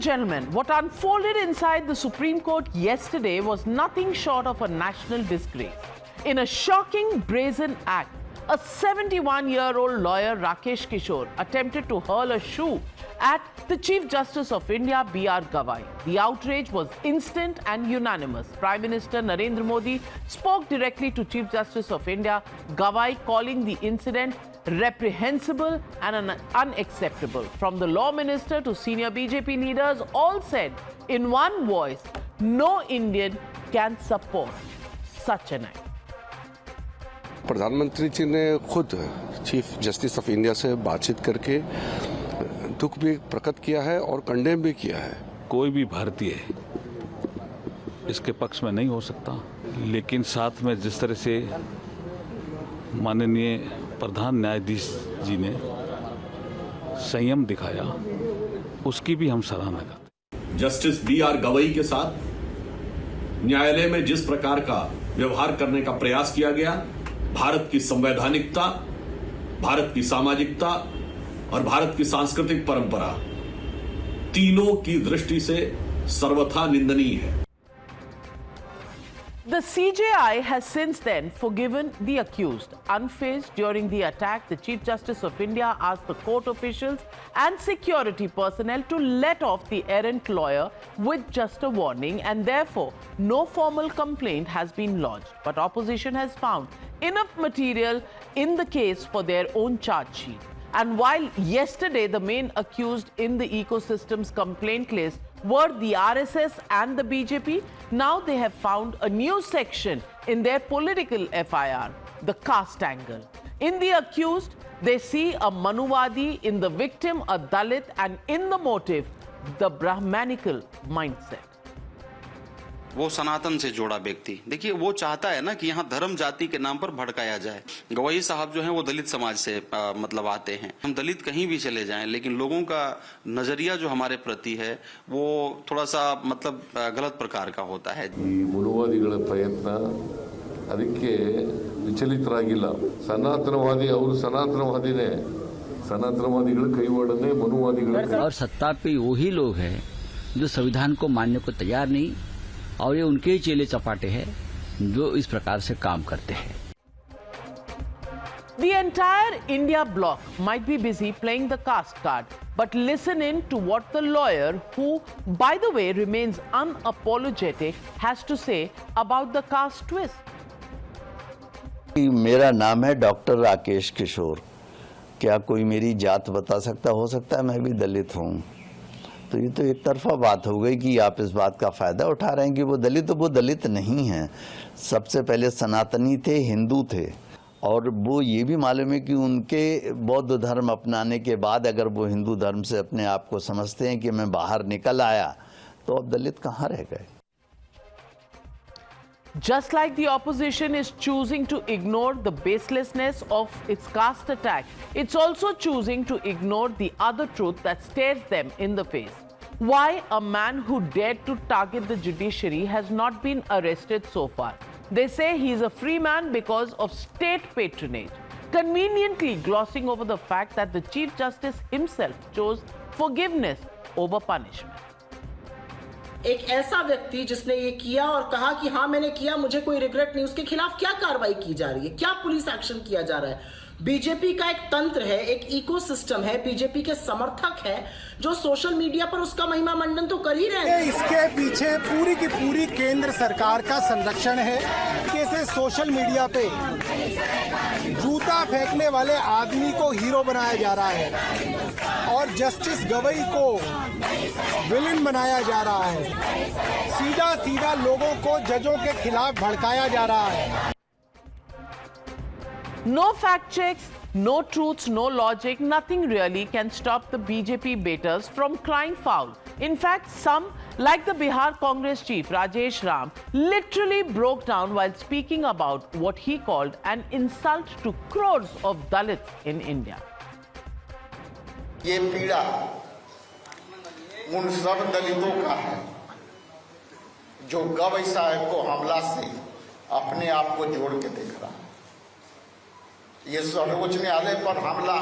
gentlemen, what unfolded inside the Supreme Court yesterday was nothing short of a national disgrace. In a shocking, brazen act, a 71-year-old lawyer, Rakesh Kishore, attempted to hurl a shoe at the Chief Justice of India, B.R. Gavai. The outrage was instant and unanimous. Prime Minister Narendra Modi spoke directly to Chief Justice of India, Gavai, calling the incident reprehensible and unacceptable. From the law minister to senior BJP leaders, all said in one voice, no Indian can support such an act. प्रधानमंत्री जी ने खुद chief justice of India से बातचीत करके दुख भी प्रकट किया है और कंडेम भी किया है। कोई भी भारतीय इसके पक्ष में नहीं हो सकता, लेकिन साथ में जिस तरह से माननीय प्रधान न्यायाधीश जी ने संयम दिखाया, उसकी भी हम सराहना करते हैं। Justice B.R. गवई के साथ न्यायालय में जिस प्रकार का व्यवहार करने का प्रयास किया गया, भारत की संवैधानिकता, भारत की सामाजिकता और भारत की सांस्कृतिक परंपरा तीनों की दृष्टि से सर्वथा निंदनीय है। The CJI has since then forgiven the accused. Unfazed during the attack, the Chief Justice of India asked the court officials and security personnel to let off the errant lawyer with just a warning, and therefore no formal complaint has been lodged. But opposition has found enough material in the case for their own charge sheet. And while yesterday the main accused in the ecosystem's complaint list were the RSS and the BJP, now they have found a new section in their political FIR, the caste angle. In the accused, they see a Manuvadi, in the victim a Dalit, and in the motive, the Brahmanical mindset. वो सनातन से जोड़ा व्यक्ति, देखिए वो चाहता है ना कि यहाँ धर्म जाति के नाम पर भड़काया जाए। गवई साहब जो हैं वो दलित समाज से मतलब आते हैं। हम दलित कहीं भी चले जाएं, लेकिन लोगों का नजरिया जो हमारे प्रति है वो थोड़ा सा मतलब गलत प्रकार का होता है। ಮನುವಾದಿಗಳ ಪ್ರಯತ್ನ ಅದಕ್ಕೆ ವಿಚಲಿತರಾಗಿಲ್ಲ। ಸನಾತನವಾದಿ ಅವರು ಸನಾತನವಾದಿನೇ, ಸನಾತನವಾದಿಗಳ ಕೈವಾಡನೆ ಮನುವಾದಿಗಳ। और सत्ता पे वही लोग हैं जो संविधान को मानने को तैयार नहीं, और ये उनके ही चेले चपाटे हैं जो इस प्रकार से काम करते हैं। The entire India bloc might be busy playing the caste card, but listen in to what the lawyer, who, by the way, remains unapologetic, has to say about the caste twist. मेरा नाम है doctor Rakesh किशोर। क्या कोई मेरी जात बता सकता? हो सकता है मैं भी दलित हूँ। तो ये तो एक तरफा बात हो गई कि आप इस बात का फ़ायदा उठा रहे हैं कि वो दलित नहीं हैं। सबसे पहले सनातनी थे, हिंदू थे, और वो ये भी मालूम है कि उनके बौद्ध धर्म अपनाने के बाद अगर वो हिंदू धर्म से अपने आप को समझते हैं कि मैं बाहर निकल आया, तो अब दलित कहाँ रह गए। Just like the opposition is choosing to ignore the baselessness of its caste attack, it's also choosing to ignore the other truth that stares them in the face. Why a man who dared to target the judiciary has not been arrested so far. They say he is a free man because of state patronage, conveniently glossing over the fact that the Chief Justice himself chose forgiveness over punishment. एक ऐसा व्यक्ति जिसने ये किया और कहा कि हाँ मैंने किया, मुझे कोई रिग्रेट नहीं, उसके खिलाफ क्या कार्रवाई की जा रही है, क्या पुलिस एक्शन किया जा रहा है। बीजेपी का एक तंत्र है, एक इकोसिस्टम है, बीजेपी के समर्थक है जो सोशल मीडिया पर उसका महिमा मंडन तो कर ही रहे हैं। इसके पीछे पूरी की पूरी केंद्र सरकार का संरक्षण है। कैसे सोशल मीडिया पे जूता फेंकने वाले आदमी को हीरो बनाया जा रहा है और जस्टिस गवई को विलेन बनाया जा रहा है। सीधा सीधा लोगों को जजों के खिलाफ भड़काया जा रहा है। No fact checks, no truths, no logic, nothing really can stop the BJP baiters from crying foul. In fact, some, like the Bihar Congress chief Rajesh Ram, literally broke down while speaking about what he called an insult to crores of Dalits in India. ये पीड़ा उन सब दलितों का है जो गवई साहब को हमला से अपने आप को जोड़ के देख रहा है। ये सर्वोच्च न्यायालय पर हमला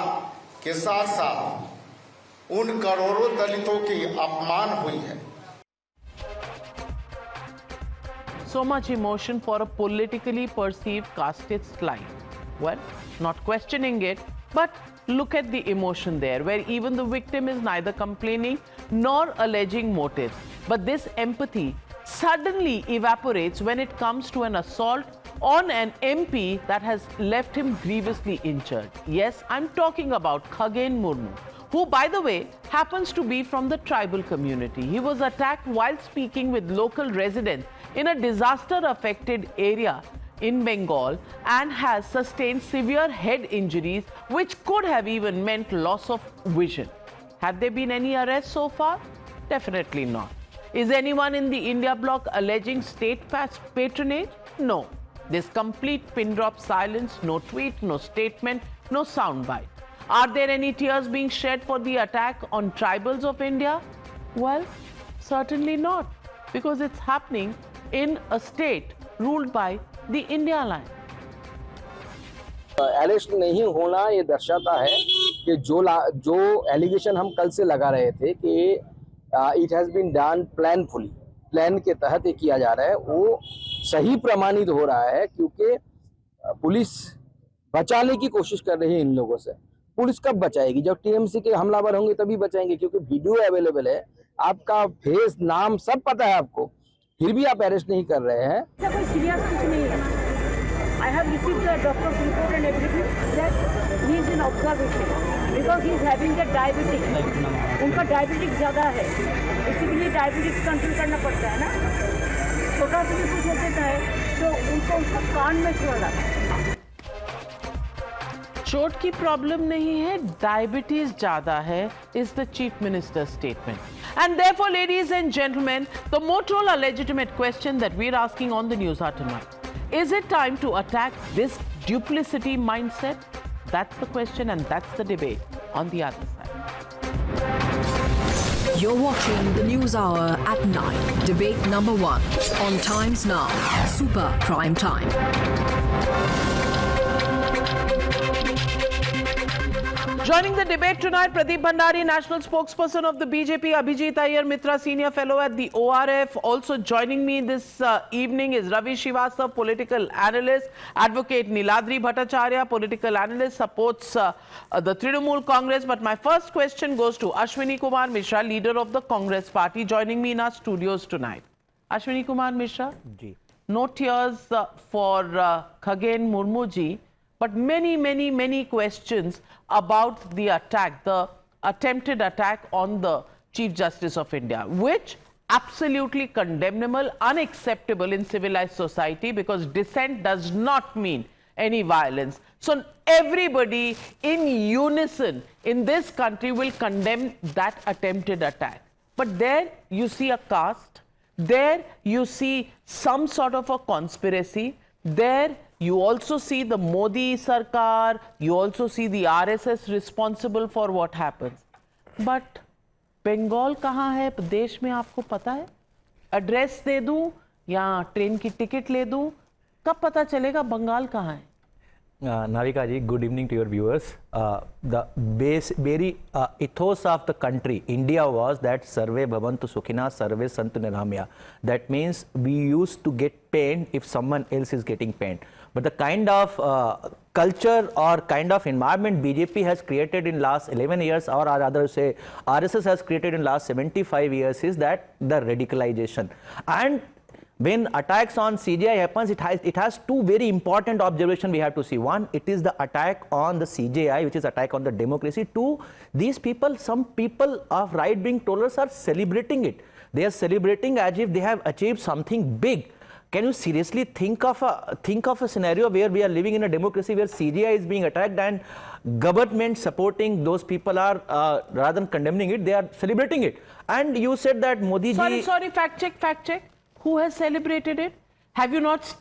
के साथ साथ उन करोड़ों दलितों की अपमान हुई है। So much emotion for a politically perceived casteist slide. Well, not questioning it, but look at the emotion there, where even the victim is neither complaining nor alleging motives. But this empathy suddenly evaporates when it comes to an assault on an MP that has left him grievously injured. Yes, I'm talking about Khagen Murmu, who, by the way, happens to be from the tribal community. He was attacked while speaking with local residents in a disaster-affected area in Bengal and has sustained severe head injuries, which could have even meant loss of vision. Have there been any arrests so far? Definitely not. Is anyone in the India bloc alleging state patronage? No. There's complete pin-drop silence, no tweet, no statement, no soundbite. Are there any tears being shed for the attack on tribals of India? Well, certainly not, because it's happening in a state ruled by the India line. Arrest नहीं होना ये दर्शाता है कि जो allegation हम कल से लगा रहे थे कि it has been done planfully, plan के तहत ये किया जा रहा है, वो सही प्रमाणित हो रहा है, क्योंकि पुलिस बचाने की कोशिश कर रही है इन लोगों से। पुलिस कब बचाएगी? जब टीएमसी के हमलावर होंगे तभी बचाएंगे, क्योंकि वीडियो अवेलेबल है, आपका फेस, नाम सब पता है आपको, फिर भी आप अरेस्ट नहीं कर रहे हैं। कोई सीरियस कुछ नहीं है। I have received the doctor's report and everything that he is in observation because he is having the diabetic. उनका डायबिटिक ज़्यादा है, इसीलिए डायबिटिक्स कंट्रोल करना पड़ता है ना। छोटा सा भी कुछ हो देता है तो उनको उसका कान में चला। चोट की प्रॉब्लम नहीं है, डायबिटीज ज्यादा है, is the chief minister's statement. And therefore, ladies and gentlemen, the Motorola legitimate question that we're asking on the News Hour tonight. Is it time to attack this duplicity mindset? That's the question and that's the debate on the other side. You're watching the News Hour at 9. Debate number 1 on Times Now. Super Prime Time. Joining the debate tonight, Pradeep Bhandari, national spokesperson of the BJP, Abhijit Iyer Mitra, senior fellow at the ORF. Also joining me this evening is Ravi Srivastava, political analyst, advocate Niladri Bhattacharya, political analyst, supports the Trinamool Congress. But my first question goes to Ashwini Kumar Mishra, leader of the Congress party, joining me in our studios tonight. Ashwini Kumar Mishra, no tears for Khagen Murmu ji, but many questions about the attack, the attempted attack on the Chief Justice of India, which absolutely condemnable, unacceptable in civilized society, because dissent does not mean any violence. So everybody in unison in this country will condemn that attempted attack. But there you see a caste, there you see some sort of a conspiracy, there you also see the Modi Sarkar, you also see the RSS responsible for what happens. But Bengal कहाँ है देश में, आपको पता है? Address दे दूं या train की टिकट ले दूं, कब पता चलेगा बंगाल कहाँ है? Navika ji, good evening to your viewers. The very ethos of the country, India, was that Sarve Bhavantu Sukhina, Sarve Santu Niramya. That means we used to get pain if someone else is getting pain. But the kind of culture or kind of environment BJP has created in last 11 years, or rather say RSS has created in last 75 years, is that the radicalization. And when attacks on CJI happens, it has two very important observations we have to see. One, it is the attack on the CJI, which is attack on the democracy. Two, these people, some people of right-wing tolerance are celebrating it. They are celebrating as if they have achieved something big. Can you seriously think of a scenario where we are living in a democracy where CJI is being attacked and government supporting those people are rather than condemning it, they are celebrating it? And you said that Modi ji... Sorry, fact check. Who has celebrated it? Have you not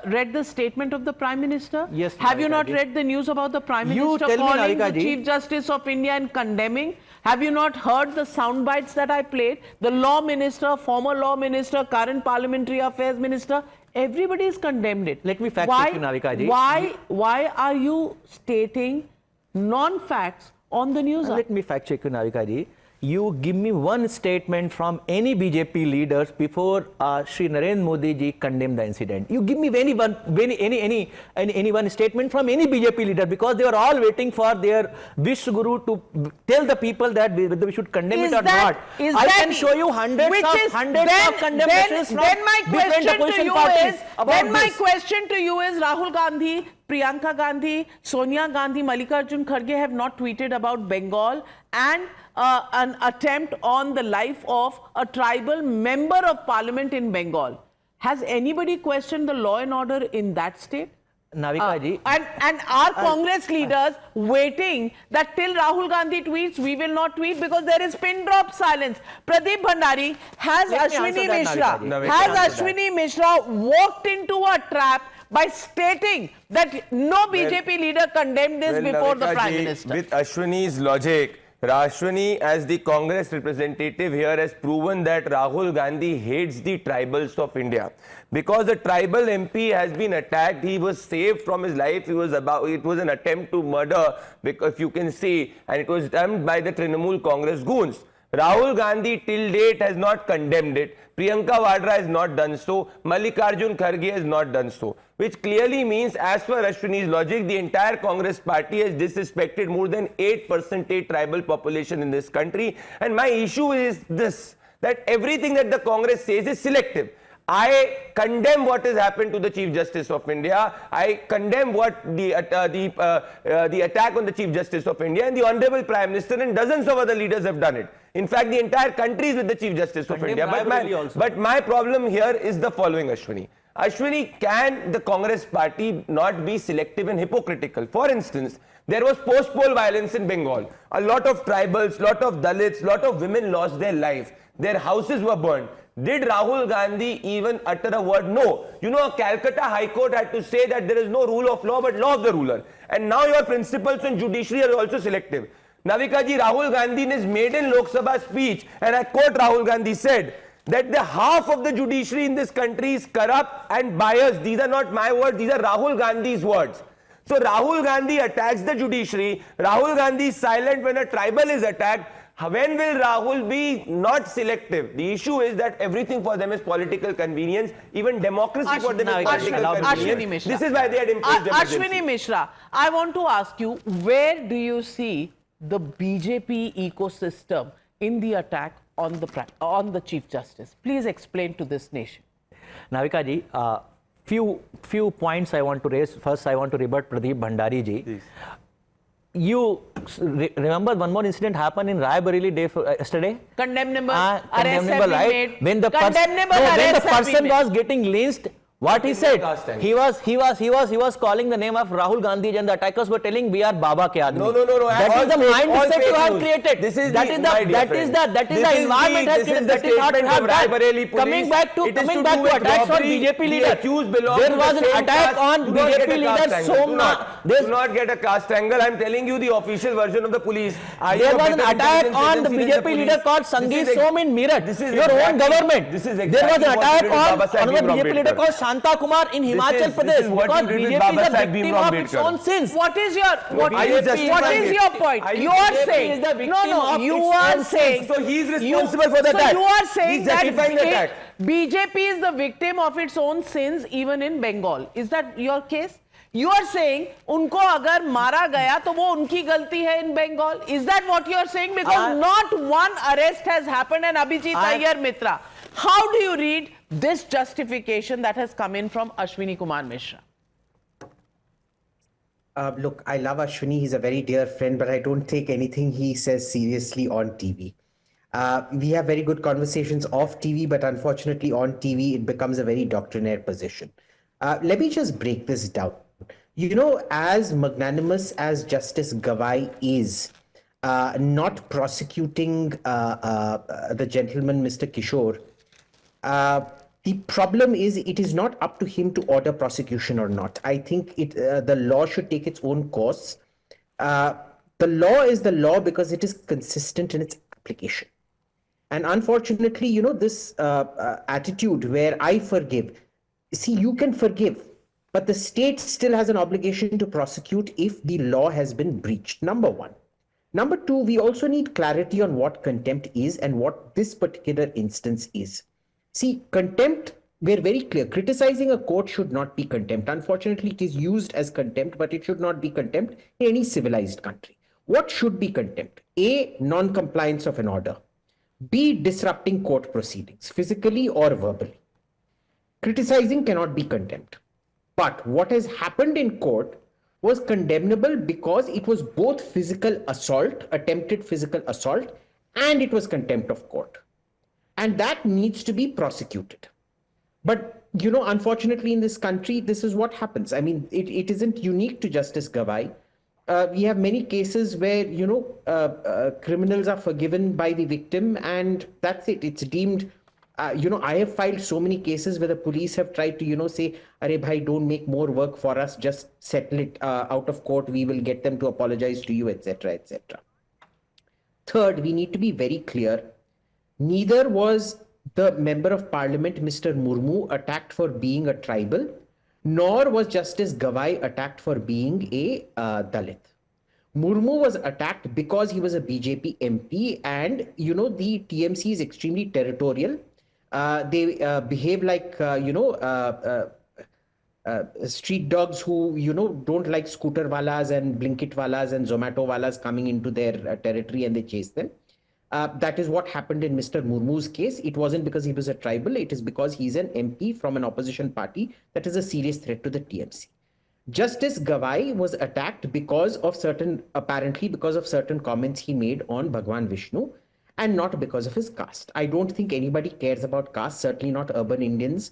read the statement of the Prime Minister? Yes. Have you not read the news about the Prime Minister calling the Chief Justice of India and condemning? Have you not heard the sound bites that I played? The Law Minister, former Law Minister, current Parliamentary Affairs Minister, everybody has condemned it. Let me fact check you, Navika ji. Why are you stating non-facts on the news. Let me fact check you, Navika ji. You give me one statement from any BJP leaders before Shri Narendra Modi ji condemned the incident. You give me any one statement from any BJP leader, because they were all waiting for their Vish Guru to tell the people that whether we should condemn it or not. I can show you hundreds of condemnations from different opposition parties about this. My question to you is, Rahul Gandhi, Priyanka Gandhi, Sonia Gandhi, Mallikarjun Kharge have not tweeted about Bengal and an attempt on the life of a tribal member of parliament in Bengal. Has anybody questioned the law and order in that state? Navika ji. And are Congress leaders waiting that till Rahul Gandhi tweets, we will not tweet, because there is pin drop silence? Pradeep Bhandari, has Ashwini Mishra walked into a trap by stating that no BJP leader condemned this before the Prime Minister? With Ashwini's logic, Ashwini, as the Congress representative here, has proven that Rahul Gandhi hates the tribals of India. Because a tribal MP has been attacked, he was saved from his life. It was an attempt to murder, if you can see, and it was done by the Trinamool Congress goons. Rahul Gandhi till date has not condemned it. Priyanka Vadra has not done so. Mallikarjun Kharge has not done so. Which clearly means, as per Ashwini's logic, the entire Congress party has disrespected more than 8% tribal population in this country. And my issue is this, that everything that the Congress says is selective. I condemn what has happened to the Chief Justice of India. I condemn what the attack on the Chief Justice of India, and the Honorable Prime Minister and dozens of other leaders have done it. In fact, the entire country is with the Chief Justice of India. But my problem here is the following, Ashwini. Ashwini, can the Congress party not be selective and hypocritical? For instance, there was post-poll violence in Bengal. A lot of tribals, lot of Dalits, lot of women lost their life. Their houses were burned. Did Rahul Gandhi even utter a word? No. You know, Calcutta High Court had to say that there is no rule of law but law of the ruler. And now your principles on judiciary are also selective. Navika ji, Rahul Gandhi in his maiden Lok Sabha speech, and I quote, Rahul Gandhi said that the half of the judiciary in this country is corrupt and biased. These are not my words, these are Rahul Gandhi's words. So Rahul Gandhi attacks the judiciary. Rahul Gandhi is silent when a tribal is attacked. When will Rahul be not selective? The issue is that everything for them is political convenience. Even democracy for them is political convenience. This is why they had imposed emergency. Ashwini Mishra, I want to ask you, where do you see the BJP ecosystem in the attack on the Chief Justice? Please explain to this nation. Navika ji, few points I want to raise. First, I want to rebut Pradeep Bhandari ji. Please. You remember one more incident happened in Raebareli yesterday? Condemnable arrest right? made. When the person was getting lynched, what he said, he was calling the name of Rahul Gandhi, and the attackers were telling we are Baba ke aadmi. No. That is the mindset you have created. That is the environment has created. That is not have done. Coming back to attacks on BJP leaders. There was an attack on BJP leader Somnath. Do not get a caste angle. I am telling you the official version of the police. There was an attack on the BJP leader called Sangeet Som in Meerut. Your own government. There was an attack on another BJP leader called Shanta Kumar in Himachal Pradesh, because BJP is a victim of its own sins. What is your point? You are saying you are saying so he is responsible for the attack. So you are saying that BJP is the victim of its own sins even in Bengal. Is that your case? You are saying उनको अगर मारा गया तो वो उनकी गलती है in Bengal. Is that what you are saying? Because not one arrest has happened. And Abhijit Iyer Mitra, how do you read this justification that has come in from Ashwini Kumar Mishra? Look, I love Ashwini. He's a very dear friend, but I don't take anything he says seriously on TV. We have very good conversations off TV, but unfortunately on TV, it becomes a very doctrinaire position. Let me just break this down. You know, as magnanimous as Justice Gawai is, not prosecuting the gentleman, Mr. Kishore, the problem is it is not up to him to order prosecution or not. I think the law should take its own course. The law is the law because it is consistent in its application. And unfortunately, you know, this attitude where I forgive, see, you can forgive, but the state still has an obligation to prosecute if the law has been breached, number one. Number two, we also need clarity on what contempt is and what this particular instance is. See, contempt, we're very clear. Criticizing a court should not be contempt. Unfortunately, it is used as contempt, but it should not be contempt in any civilized country. What should be contempt? A, non-compliance of an order. B, disrupting court proceedings, physically or verbally. Criticizing cannot be contempt. But what has happened in court was condemnable because it was both physical assault, attempted physical assault, and it was contempt of court. And that needs to be prosecuted. But, you know, unfortunately in this country, this is what happens. I mean, it isn't unique to Justice Gawai. We have many cases where, you know, criminals are forgiven by the victim and that's it. It's deemed, you know, I have filed so many cases where the police have tried to, you know, say, "Arey bhai, don't make more work for us, just settle it out of court. We will get them to apologize to you," etc., etc. Third, we need to be very clear. Neither was the member of parliament, Mr. Murmu, attacked for being a tribal, nor was Justice Gawai attacked for being a Dalit. Murmu was attacked because he was a BJP MP and, you know, the TMC is extremely territorial. They behave like, you know, street dogs who, you know, don't like scooter walas and Blinkit walas and Zomato walas coming into their territory and they chase them. That is what happened in Mr. Murmu's case. It wasn't because he was a tribal. It is because he's an MP from an opposition party that is a serious threat to the TMC. Justice Gawai was attacked because of apparently because of certain comments he made on Bhagwan Vishnu and not because of his caste. I don't think anybody cares about caste, certainly not urban Indians.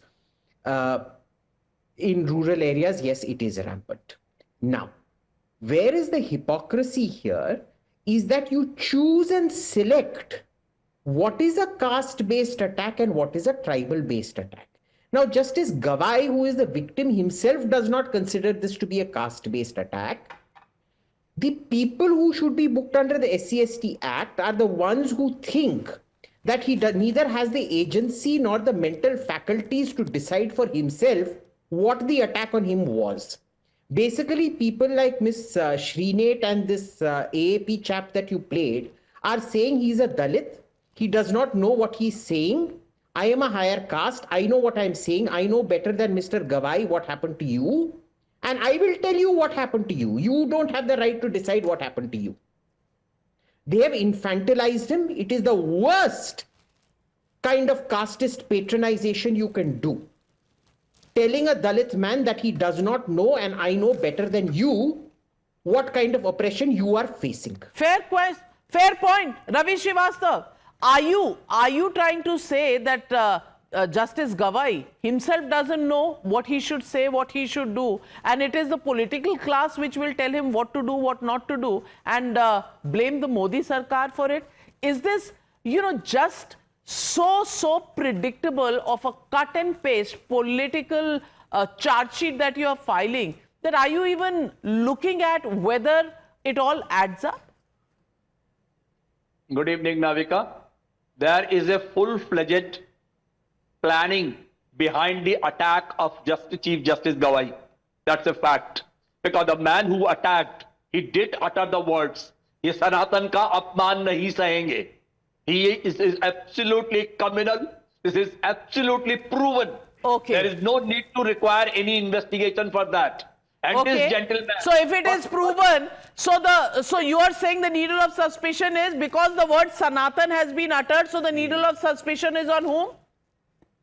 In rural areas, yes, it is rampant. Now, where is the hypocrisy here is that you choose and select what is a caste-based attack and what is a tribal-based attack. Now, Justice Gawai, who is the victim himself, does not consider this to be a caste-based attack. The people who should be booked under the SC/ST Act are the ones who think that he neither has the agency nor the mental faculties to decide for himself what the attack on him was. Basically, people like Miss Srinate and this AAP chap that you played are saying he's a Dalit. He does not know what he's saying. I am a higher caste. I know what I'm saying. I know better than Mr. Gawai what happened to you. And I will tell you what happened to you. You don't have the right to decide what happened to you. They have infantilized him. It is the worst kind of casteist patronization you can do. Telling a Dalit man that he does not know and I know better than you what kind of oppression you are facing. Fair point. Ravi Srivastava, are you trying to say that Justice Gawai himself doesn't know what he should say, what he should do, and it is the political class which will tell him what to do, what not to do, and blame the Modi Sarkar for it? Is this, you know, just so predictable of a cut and paste political charge sheet that you are filing, that are you even looking at whether it all adds up? Good evening, Navika. There is a full-fledged planning behind the attack of Chief Justice Gawai. That's a fact. Because the man who attacked, he did utter the words, "Ye Sanatan ka apman nahi sahenge." He is absolutely criminal. This is absolutely proven. Okay. There is no need to require any investigation for that. And this gentleman. So if it is proven, so you are saying the needle of suspicion is because the word Sanatan has been uttered, so the needle of suspicion is on whom?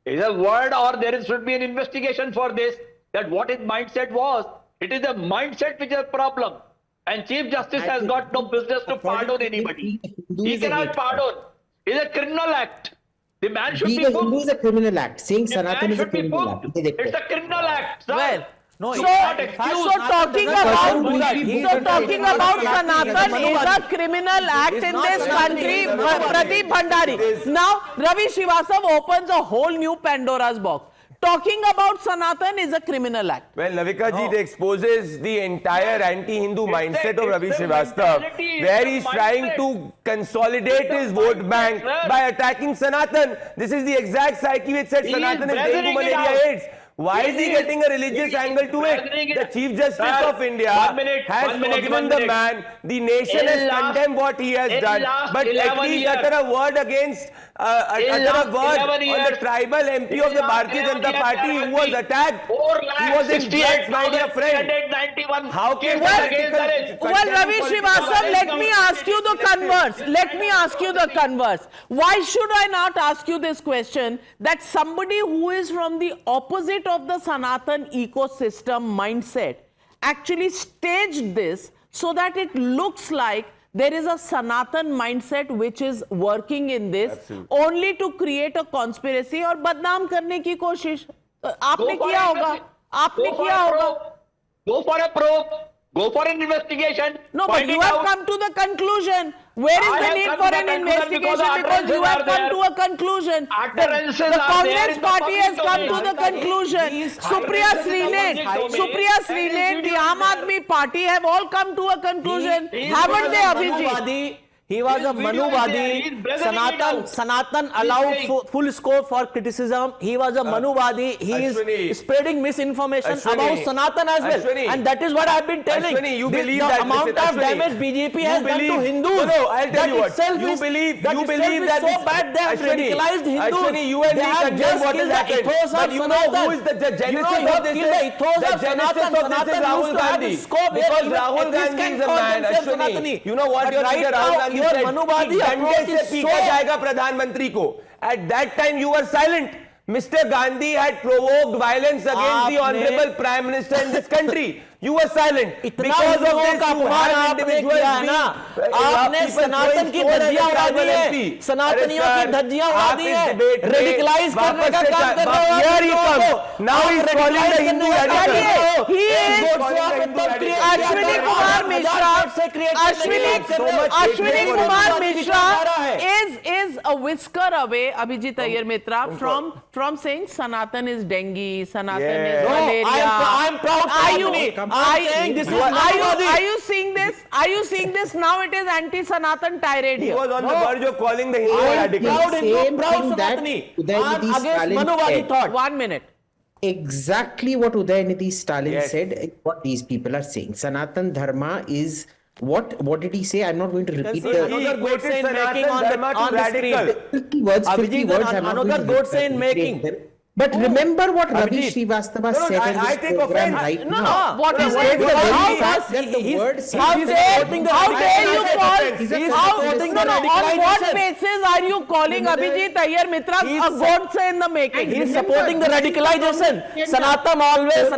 Is a word, or there should be an investigation for this, that what his mindset was. It is the mindset which is a problem. And Chief Justice has got no business to pardon anybody. He cannot pardon. It's a criminal act. The man should be booked. Hindu is a criminal act. Saying Sanatan is a criminal act. It's a criminal act, sir. Well, no, so talking about Sanatan is a criminal act in this country, Pradeep Bhandari. Now, Ravi Srivastava opens a whole new Pandora's box. Talking about Sanatan is a criminal act. Well, Navika ji, it exposes the entire anti-Hindu mindset of Ravi Srivastava, where he's trying to consolidate his vote bank by attacking Sanatan. This is the exact psyche which said Sanatan is dengue, malaria, AIDS. Why is he getting a religious angle to it? The Chief Justice of India has forgiven the man. The nation has condemned what he has done. But at least utter a word against, utter a word on the tribal MP of the Bharatiya Janata Party who was attacked. He was in drugs, my dear friend. How can well, Ravi Srivastava, let me ask you the converse. Let me ask you the converse. Why should I not ask you this question that somebody who is from the opposite of the Sanatan ecosystem mindset actually staged this so that it looks like there is a Sanatan mindset which is working in this only to create a conspiracy और बदनाम करने की कोशिश आपने किया होगा आपने किया होगा Go for a probe. Go for an investigation. No, but you have come to the conclusion. Where is the need for an investigation? Because you have come to a conclusion. The Congress party has come to the conclusion. Supriya Srinath, the Aam Aadmi party have all come to a conclusion. Haven't they, Abhijit? He was a Manuvadi. Sanatan allowed full scope for criticism. He was a Manuvadi. He is spreading misinformation about Sanatan as well. And that is what I have been telling. You believe the that amount of damage BJP has done to Hindus. No, I'll tell you what. You believe that so bad they have radicalized Hindus. You and me condemn what has happened. But you know who is the genesis of this? The genesis of this is Rahul Gandhi. Because Rahul Gandhi is a man, Ashwini. You know what you're saying, Rahul Gandhi? डंडे से पीटा जाएगा प्रधानमंत्री को. At that time you were silent. Mr. Gandhi had provoked violence against the honorable Prime Minister in this country. You were silent. Because of this, you have individuals आपने सनातन की धज्जियां उड़ा दी है, सनातनियों की धज्जियां उड़ा दी है, रेडिकलाइज करने का काम कर रहे हो. Here he comes. Now he is calling the Hindu radical. He is Ashwini Kumar Mishra is a whisker away, Abhijit Iyer Mitra, from saying Sanatan is dengue, Sanatan is malaria. I'm proud. Are you seeing this? Are you seeing this? Now it is anti-Sanatan tirade here. He was on the verge of calling the Hindu radical. Proud Sanatani against Manuvadi thought. 1 minute. Exactly what Udayanidhi Stalin said, what these people are saying. Sanatan Dharma is what did he say? I'm not going to repeat the another Godse in making on the screen. 50 words. Another Godse in making. But remember what Ravi Srivastava said in this program right now. What is it? On what basis are you calling Abhijit Iyer Mitra a Godse in the making? He is supporting the radicalization. Sanatan always has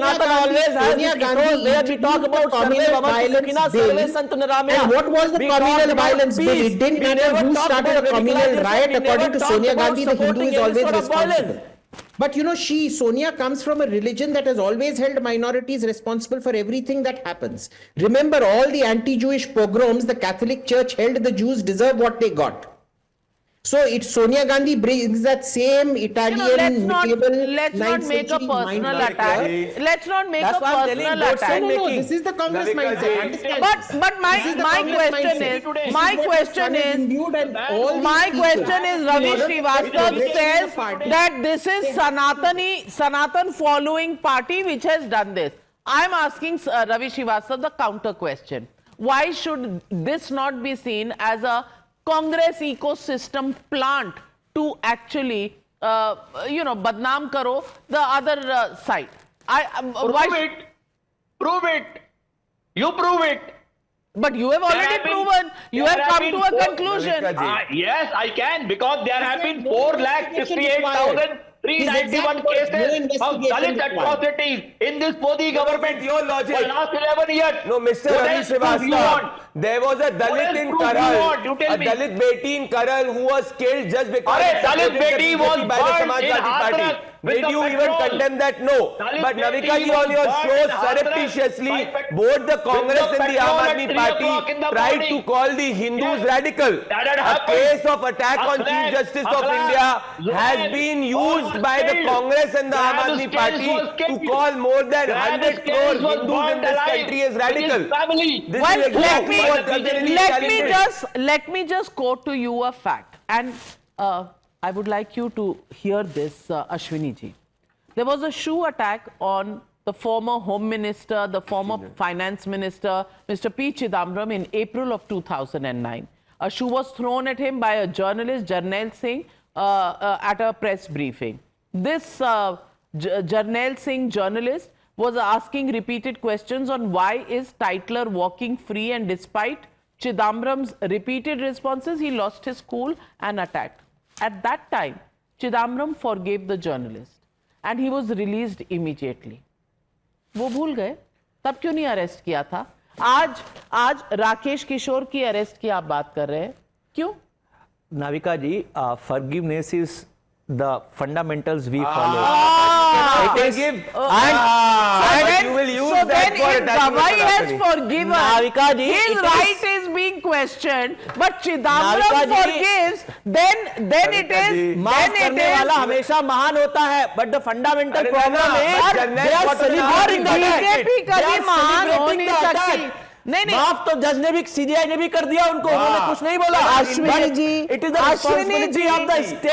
because where we talk about Sarve Bhavan Sarve Sant Niramaya. And what was the communal violence bill? It didn't matter who started a communal riot. According to Sonia Gandhi, the Hindu is always responsible. But you know, Sonia comes from a religion that has always held minorities responsible for everything that happens. Remember, all the anti-Jewish pogroms, the Catholic Church held the Jews deserve what they got. So Sonia Gandhi brings that same Italian let's not make a personal attack. Let's not make a personal attack. No, this is the Congress mindset. But my question is Ravi Srivastava says that this is Sanatan following party which has done this. I'm asking Ravi Srivastava the counter question. Why should this not be seen as a Congress ecosystem plant to actually, badnaam karo the other side? Prove it. You prove it. But you have already proven. You have come to a conclusion. Yes, I can, because there have been 4,58,391 cases of Dalit atrocities in this Modi government. Your logic. For last 11 years. No, Mr. Ravi Srivastava. There was a Dalit in Karal, a Dalit beti in Karal who was killed just because Dalit beti was by the Samajwadi Party. Did you even condemn that? No. But Navika ji on your show surreptitiously, both the Congress and the Aam Aadmi Party tried to call the Hindus radical. A case of attack on Chief Justice of India has been used by the Congress and the Aam Aadmi Party to call more than 100 crore Hindus in this country as radical. Let me just quote to you a fact, and I would like you to hear this, Ashwini ji. There was a shoe attack on the former Home Minister, the former Finance Minister, Mr. P. Chidambaram, in April of 2009. A shoe was thrown at him by a journalist, Jarnail Singh, at a press briefing. This Jarnail Singh journalist was asking repeated questions on why is Tytler walking free, and despite Chidambaram's repeated responses, he lost his cool and attacked. At that time, Chidambaram forgave the journalist and he was released immediately. वो भूल गए, तब क्यों नहीं arrest किया था? आज राकेश किशोर की अरेस्ट की आप बात कर रहे हैं, क्यों? नाविका जी, forgiveness is the fundamentals we follow. You will use that for if Gawai has forgiven, Navika ji, his right is being questioned, but Chidambaram forgives, then it is. माफ करने वाला हमेशा महान होता है, but the fundamental problem is they are celebrating the attack. BJP कभी महान हो नहीं सकती. नहीं माफ तो जज ने भी, सीजीआई ने भी कर दिया उनको, उन्होंने कुछ नहीं बोला. Ashwini ji, it is the responsibility of the state.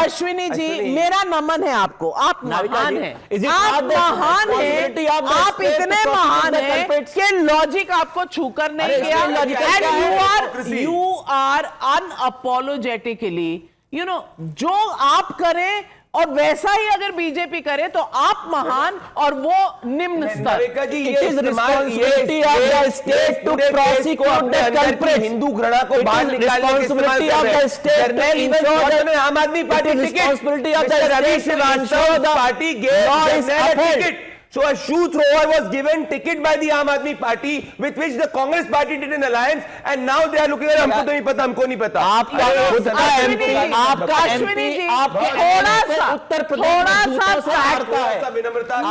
Ashwini ji, मेरा नमन है आपको, आप महान हैं, आप महान हैं, आप इतने महान हैं कि लॉजिक आपको छूकर नहीं गया, and you are unapologetically, you know, जो आप करें और वैसा ही अगर बीजेपी करे तो आप महान और वो निम्न स्तर. हिंदू घृणा को बाहर निकालने की Aam Aadmi party Ravi Shrivastava party ticket. So a shoe thrower was given ticket by the Aam Aadmi Party, with which the Congress Party did an alliance, and now they are looking at हमको तो नहीं पता, हमको नहीं पता. आपका खुद का एमपी, आपका एमपी, आपके उत्तर प्रदेश में विनम्रता,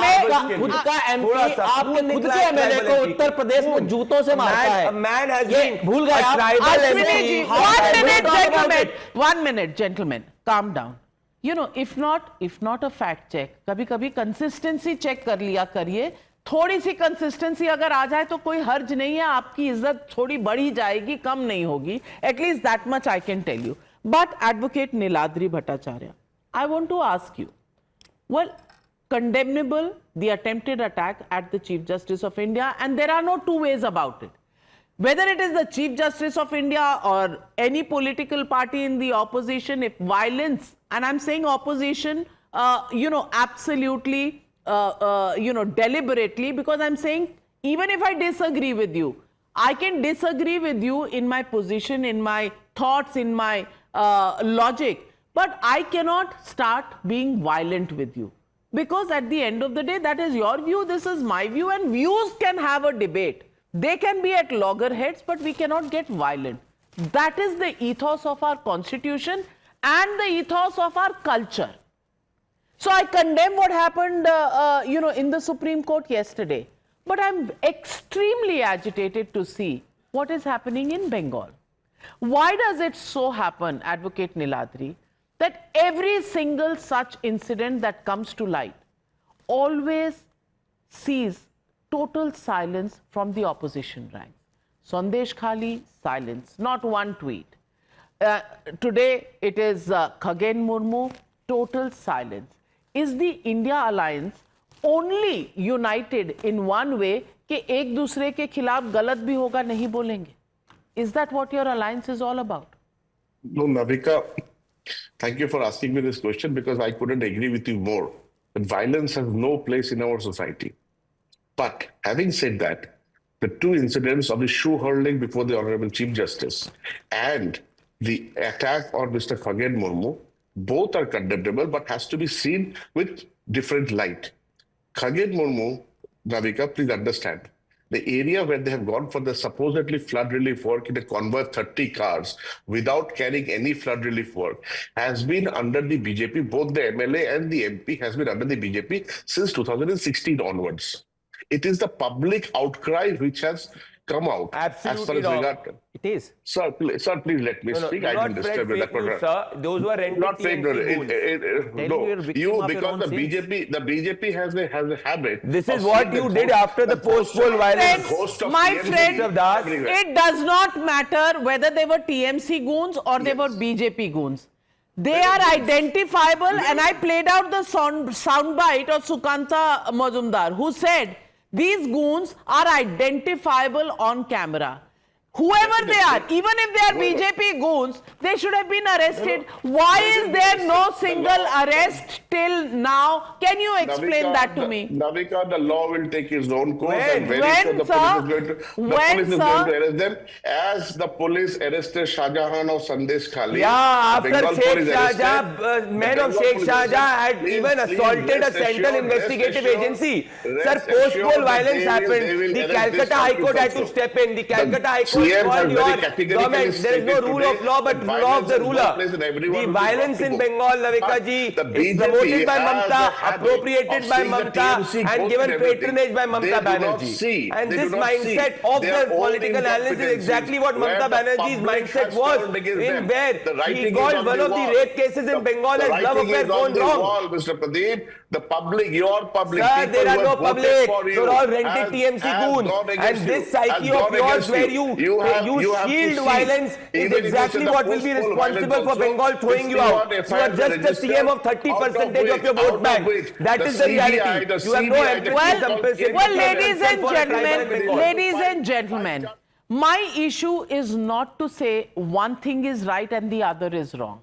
खुद का एमपी आपके खुद के एमएलए को उत्तर प्रदेश में जूतों से मारता है. Man has been भूल गए आप. 1 minute, gentlemen, calm down. You know, if not a fact check, कभी-कभी कंसिस्टेंसी चेक कर लिया करिए. थोड़ी सी कंसिस्टेंसी अगर आ जाए तो कोई हर्ज नहीं है, आपकी इज्जत थोड़ी बढ़ी जाएगी, कम नहीं होगी. At least that much I can tell you. But Advocate Niladri Bhattacharya, I want to ask you, well, condemnable the attempted attack at the Chief Justice of India, and there are no two ways about it. Whether it is the Chief Justice of India or any political party in the opposition, if violence, and I'm saying opposition, absolutely, deliberately, because I'm saying even if I disagree with you, I can disagree with you in my position, in my thoughts, in my logic, but I cannot start being violent with you. Because at the end of the day, that is your view, this is my view, and views can have a debate. They can be at loggerheads, but we cannot get violent. That is the ethos of our constitution and the ethos of our culture. So I condemn what happened, in the Supreme Court yesterday. But I'm extremely agitated to see what is happening in Bengal. Why does it so happen, Advocate Niladri, that every single such incident that comes to light always sees total silence from the opposition ranks? Sandesh Khali, silence, not one tweet. Today it is Khagen Murmu, total silence. Is the India alliance only united in one way कि एक दूसरे के खिलाफ गलत भी होगा नहीं बोलेंगे? Is that what your alliance is all about? No, Navika, thank you for asking me this question, because I couldn't agree with you more. But violence has no place in our society. But having said that, the two incidents of the shoe hurling before the Honorable Chief Justice and the attack on Mr. Khagen Murmu, both are condemnable, but has to be seen with different light. Khagen Murmu, Navika, please understand, the area where they have gone for the supposedly flood relief work in a convoy of 30 cars without carrying any flood relief work has been under the BJP. Both the MLA and the MP has been under the BJP since 2016 onwards. It is the public outcry which has come out. Absolutely as far as wrong. It is. Sir, please let me speak. I didn't disturb you. Sir, those were rented not fake. No, you, because the BJP has a habit. This is what you did after the post-poll violence. My friend, it does not matter whether they were TMC goons or they were BJP goons. They are identifiable, and I played out the soundbite of Sukanta Majumdar, who said these goons are identifiable on camera. Whoever they are, even if they are BJP goons, they should have been arrested. Why is there no single arrest till now? Can you explain that to me? Navika, the law will take its own course. I'm very sure the police is going to arrest them, as the police arrested Shah Jahan or Sandesh Khali. Yeah, after Bengal Sheikh police arrested- Shahjahan, men of Bengal Sheikh police Shahjahan arrested- had even assaulted a rest central assured, investigative rest agency. assured, Sir, rest post-poll assured that violence they will happened. The arrest this Calcutta High Court had to also. step in. The Calcutta High Court CM has called very your categorically government. There is no stated rule of today law, but that law of the violence ruler. has no place and everyone The will be violence brought in to book. Bengal, Navika ji, The is BJP promoted by has Mamata, the habit appropriated of by seeing the Mamata, TMC and growth given and everything. patronage by They Mamata do not Banerjee. see. And They this do not see mindset of their the own political analyst is exactly what incompetencies, Mamata where the Banerjee's public mindset has was, turned against in them. where The he writing is called on one the of the wall. rape cases in Bengal The as love writing affair is on gone the wrong. wall, Mr. Pradeep. The public, your public, Sir, people there are who no have voted public. for you, You're all rented has- TMC has goons. gone And against this you, psyche has of gone yours against where you you have to shield see. violence is Even if you exactly say the what will be post-poll responsible violence for also, Bengal throwing you out. 61 You are just a registered, CM of 30% of your vote bank. That is the reality. You have no empathy. Well, ladies and gentlemen, my issue is not to say one thing is right and the other is wrong.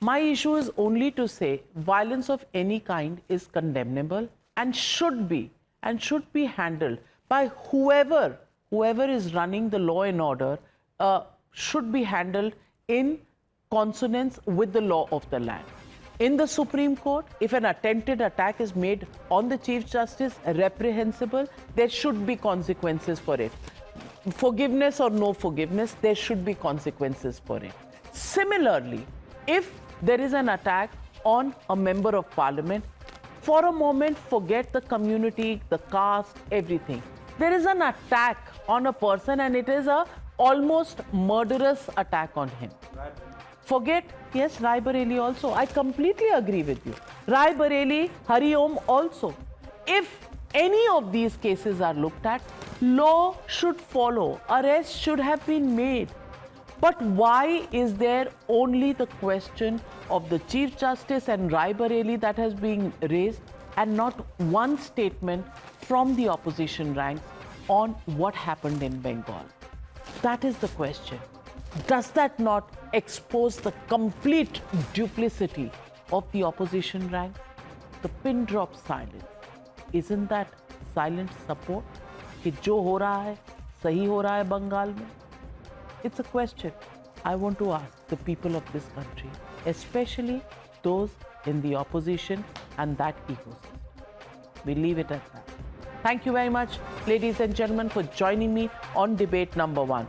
My issue is only to say violence of any kind is condemnable and should be handled by whoever is running the law and order, should be handled in consonance with the law of the land. In the Supreme Court, if an attempted attack is made on the Chief Justice, reprehensible, there should be consequences for it. Forgiveness or no forgiveness, there should be consequences for it. Similarly, if there is an attack on a member of parliament, for a moment, forget the community, the caste, everything. There is an attack on a person and it is a almost murderous attack on him. Forget, yes, Rai Bareli also. I completely agree with you. Rai Bareli, Hari Om also. If any of these cases are looked at, law should follow. Arrests should have been made. But why is there only the question of the Chief Justice and Rai Bareli that has been raised and not one statement from the opposition ranks on what happened in Bengal? That is the question. Does that not expose the complete duplicity of the opposition ranks? The pin drop silence. Isn't that silent support? कि जो हो रहा है सही हो रहा है बंगाल में? It's a question I want to ask the people of this country, especially those in the opposition and that ecosystem. We leave it at that. Thank you very much, ladies and gentlemen, for joining me on debate number 1.